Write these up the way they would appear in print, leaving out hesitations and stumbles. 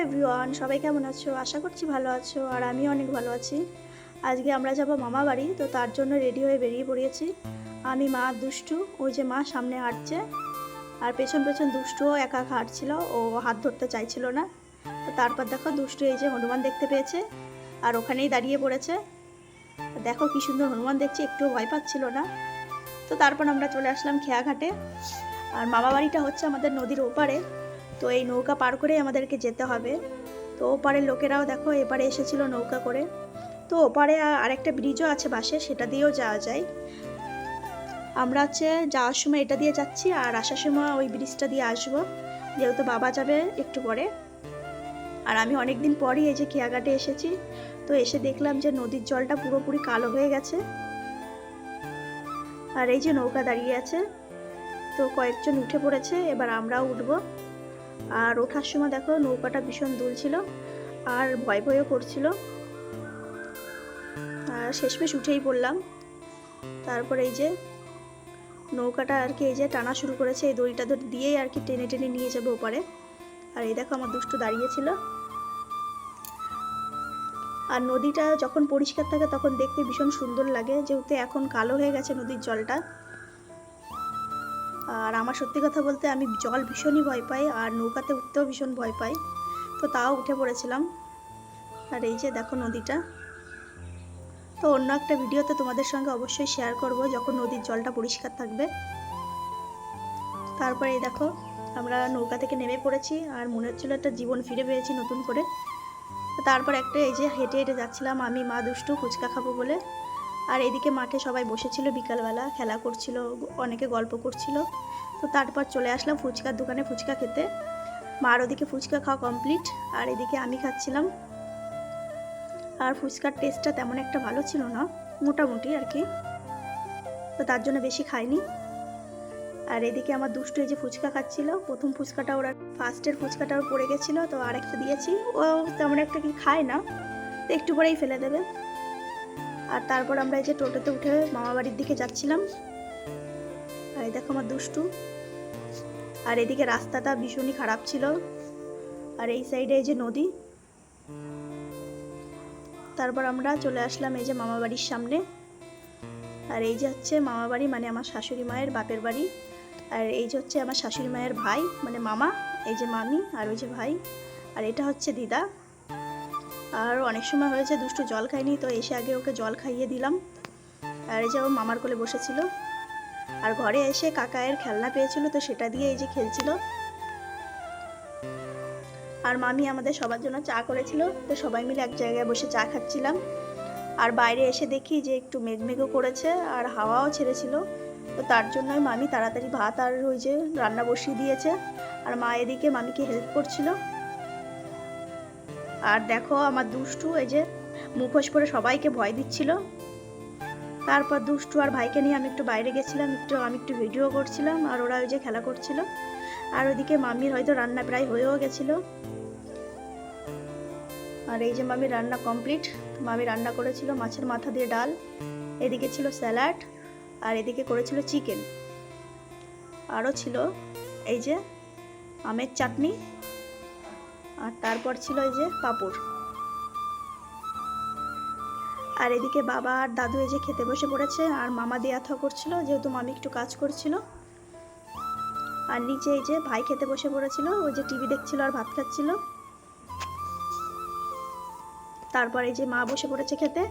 Everyone, সবাই কেমন আছো? আশা করছি ভালো আছো, আর আমিও অনেক ভালো আছি। আজকে আমরা যাব মামা বাড়ি, তো তার জন্য রেডি হয়ে বেরিয়ে পড়িয়েছি। আমি, মা, দুষ্টু, ওই যে মা সামনে হাঁটছে, আর পেছন পেছন দুষ্টুও একা একা হাঁটছিল, ও হাত ধরতে চাইছিল না। তো তারপর দেখো দুষ্টু এই যে হনুমান দেখতে পেয়েছে, আর ওখানেই দাঁড়িয়ে পড়েছে। দেখো কি সুন্দর হনুমান দেখছি, একটুও ভয় পাচ্ছিল না। তো তারপর আমরা চলে আসলাম খেয়াঘাটে। আর মামা বাড়িটা হচ্ছে আমাদের নদীর ওপারে, তো এই নৌকা পার করেই আমাদেরকে যেতে হবে। তো ওপারের লোকেরাও দেখো এপারে এসেছিল নৌকা করে। তো ওপারে আরেকটা ব্রিজও আছে বাসে, সেটা দিয়েও যাওয়া যায়। আমরা হচ্ছে যাওয়ার সময় এটা দিয়ে যাচ্ছি, আর আসার সময় ওই ব্রিজটা দিয়ে আসবো, যেহেতু বাবা যাবে একটু পরে। আর আমি অনেক দিন পরই এই যে খেয়াঘাটে এসেছি, তো এসে দেখলাম যে নদীর জলটা পুরোপুরি কালো হয়ে গেছে। আর এই যে নৌকা দাঁড়িয়ে আছে, তো কয়েকজন উঠে পড়েছে, এবার আমরাও উঠবো। আর ওঠার সময় দেখো নৌকাটা ভীষণ দুলছিল, আর ভয় ভয়ও করছিল। আর শেষমেশ উঠেই পড়লাম। তারপর এই যে নৌকাটা আর কি এই যে টানা শুরু করেছে, এই দড়িটা দিয়েই আর কি টেনে টেনে নিয়ে যাবে ওপারে। আর এই দেখো আমার দুষ্টু দাঁড়িয়েছিল। আর নদীটা যখন পরিষ্কার থাকে তখন দেখতে ভীষণ সুন্দর লাগে, যেহেতু এখন কালো হয়ে গেছে নদীর জলটা। আর আমার সত্যি কথা বলতে আমি জল ভীষণই ভয় পাই, আর নৌকাতে উঠতেও ভীষণ ভয় পাই, তো তাও উঠে পড়েছিলাম। আর এই যে দেখো নদীটা। তো অন্য একটা ভিডিওতে তোমাদের সঙ্গে অবশ্যই শেয়ার করব যখন নদীর জলটা পরিষ্কার থাকবে। তারপরে এই দেখো আমরা নৌকা থেকে নেমে পড়েছি, আর মনে হচ্ছিল একটা জীবন ফিরে পেয়েছি নতুন করে। তারপর একটা এই যে হেঁটে হেঁটে যাচ্ছিলাম আমি, মা, দুষ্টু ফুচকা খাবো বলে। আর এদিকে মাঠে সবাই বসেছিল, বিকালবেলা খেলা করছিল, অনেকে গল্প করছিল। তো তারপর চলে আসলাম ফুচকার দোকানে ফুচকা খেতে। মার ওদিকে ফুচকা খাওয়া কমপ্লিট, আর এদিকে আমি খাচ্ছিলাম। আর ফুচকার টেস্টটা তেমন একটা ভালো ছিল না, মোটামুটি আর কি, তো তার জন্য বেশি খাইনি। আর এদিকে আমার দুষ্টু এই যে ফুচকা খাচ্ছিল, প্রথম ফুচকাটা ওরা ফার্স্টের ফুচকাটা ওর পড়ে গেছিলো, তো আরেকটা দিয়েছি, ও তেমন একটা কি খায় না, তো একটু পরেই ফেলে দেবে। আর তারপর আমরা এই যে টোটোতে উঠে মামা বাড়ির দিকে যাচ্ছিলাম। আর এই দেখো আমার দুষ্টু। আর এদিকে রাস্তাটা ভীষণই খারাপ ছিল, আর এই সাইডে এই যে নদী। তারপর আমরা চলে আসলাম এই যে মামা বাড়ির সামনে। আর এই যে হচ্ছে মামা বাড়ি, মানে আমার শাশুড়ি মায়ের বাপের বাড়ি। আর এই যে হচ্ছে আমার শাশুড়ি মায়ের ভাই, মানে মামা, এই যে মামি, আর ওই যে ভাই, আর এটা হচ্ছে দিদা। আর অনেক সময় হয়েছে দুষ্টু জল খায়নি, তো এসে আগে ওকে জল খাইয়ে দিলাম। আর এই যে ও মামার কোলে বসেছিল। আর ঘরে এসে কাকায়ের খেলনা পেয়েছিল, তো সেটা দিয়ে এই যে খেলছিল। আর মামি আমাদের সবার জন্য চা করেছিল, তো সবাই মিলে এক জায়গায় বসে চা খাচ্ছিলাম। আর বাইরে এসে দেখি যে একটু মেঘমেঘও করেছে, আর হাওয়াও ছেড়েছিল, তো তার জন্যই মামি তাড়াতাড়ি ভাত আর ওই যে রান্না বসিয়ে দিয়েছে। আর মা এদিকে মামিকে হেল্প করছিল। আর দেখো আমার দুষ্টু এই যে মুখোশ পরে সবাইকে ভয় দিচ্ছিল। তারপর দুষ্টু আর ভাইকে নিয়ে আমি একটু বাইরে গেছিলাম, আমি একটু ভিডিও করছিলাম, আর ওরা ওই যে খেলা করছিল। আর ওইদিকে মামির হয়তো রান্না প্রায় হয়েও গেছিলো। আর এই যে মামির রান্না কমপ্লিট। মামি রান্না করেছিল মাছের মাথা দিয়ে ডাল, এদিকে ছিল স্যালাড, আর এদিকে করেছিল চিকেন, আরও ছিল এই যে আমের চাটনি, আর তারপর ছিল এই যে পাঁপড়। আর এদিকে বাবা আর দাদু এই যে খেতে বসে পড়েছে, আর মামা দিয়ে আথা করছিল, যেহেতু মামি একটু কাজ করছিল। আর নিচে এই যে ভাই খেতে বসে পড়েছিল, ওই যে টিভি দেখছিল আর ভাত খাচ্ছিল। তারপর এই যে মা বসে পড়েছে খেতে,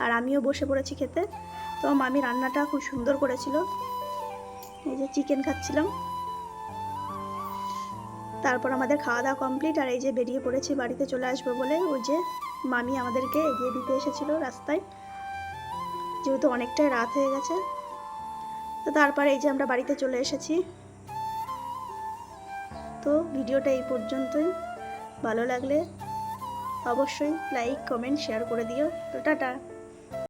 আর আমিও বসে পড়েছি খেতে। তো মামি রান্নাটা খুব সুন্দর করেছিল, এই যে চিকেন খাচ্ছিলাম। তারপর আমাদের খাওয়া দাওয়া কমপ্লিট, আর এই যে বেরিয়ে পড়েছি বাড়িতে চলে আসবো বলে। ওই যে মামি আমাদেরকে এগিয়ে দিতে এসেছিল রাস্তায়, যেহেতু অনেকটাই রাত হয়ে গেছে। তো তারপর এই যে আমরা বাড়িতে চলে এসেছি। তো ভিডিওটা এই পর্যন্তই। ভালো লাগলে অবশ্যই লাইক, কমেন্ট, শেয়ার করে দিও। তো টাটা।